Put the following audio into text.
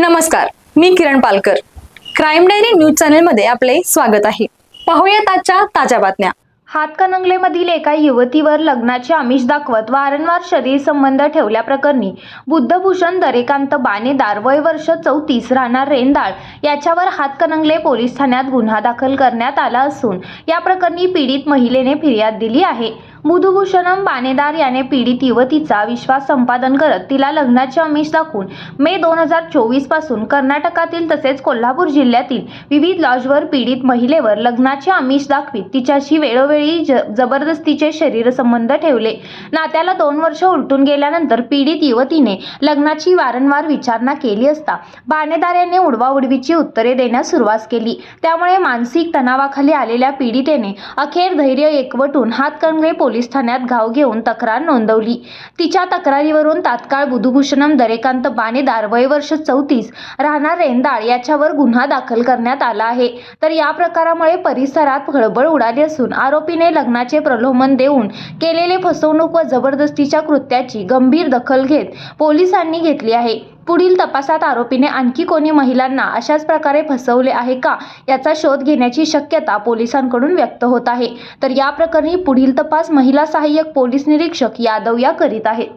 नमस्कार, मी किरण Palkar. Crime diary news चॅनलमध्ये आपले स्वागत आहे. पाहूयात आजच्या ताज्या बातम्या. हातकणंगलेमधील एका युवतीवर लग्नाचे आमिष दाखवत वारंवार शरीर संबंध ठेवल्याप्रकरणी बुद्धभूषण दरेकांत बाणेदार वय वर्ष 34 राहणार रेंदाळ याच्यावर हातकणंगले पोलीस ठाण्यात गुन्हा दाखल करण्यात आला असून या प्रकरणी पीडित महिलेने फिर्याद दिली आहे. बुद्धभूषणम बाणेदार याने पीडित युवतीचा विश्वास संपादन करत तिला लग्नाचे आमिष दाखवून मे 2024 पासून कर्नाटकातील तसेच कोल्हापूर जिल्ह्यातील विविध लॉजवर पीडित महिलेवर लग्नाचे आमिष दाखवीत तिच्याशी वेळोवेळी जबरदस्तीचे शरीर संबंध ठेवले. नात्याला 2 वर्ष उलटून गेल्यानंतर पीडित युवतीने लग्नाची वारंवार विचारणा केली असता बाणेदार यांनी उडवाउडवीची उत्तरे देण्यास सुरुवात केली. त्यामुळे मानसिक तणावाखाली आलेल्या पीडितेने अखेर धैर्य एकवटून हातकणंगले पोलीस ठाण्यात धाव घेऊन तक्रार नोंदवली. तिच्या तक्रारीवरून तात्काळ बुद्धभूषणम दरेकांत बाणेदार वय वर्ष 34 राहणार रेंदाळ याच्यावर गुन्हा दाखल करण्यात आला आहे. तर या प्रकारामुळे परिसरात खळबळ उडाली असून आरोपीने लग्नाचे प्रलोभन देऊन केलेले फसवणूक व जबरदस्तीच्या कृत्याची गंभीर दखल घेत पोलिसांनी घेतली आहे. पुढील तपासात आरोपीने आणखी कोणी महिलांना अशाच प्रकारे फसवले आहे का याचा शोध घेण्याची शक्यता पोलिसांकडून व्यक्त होत आहे. तर या प्रकरणी पुढील तपास महिला सहाय्यक पोलीस निरीक्षक यादव या करीत आहेत.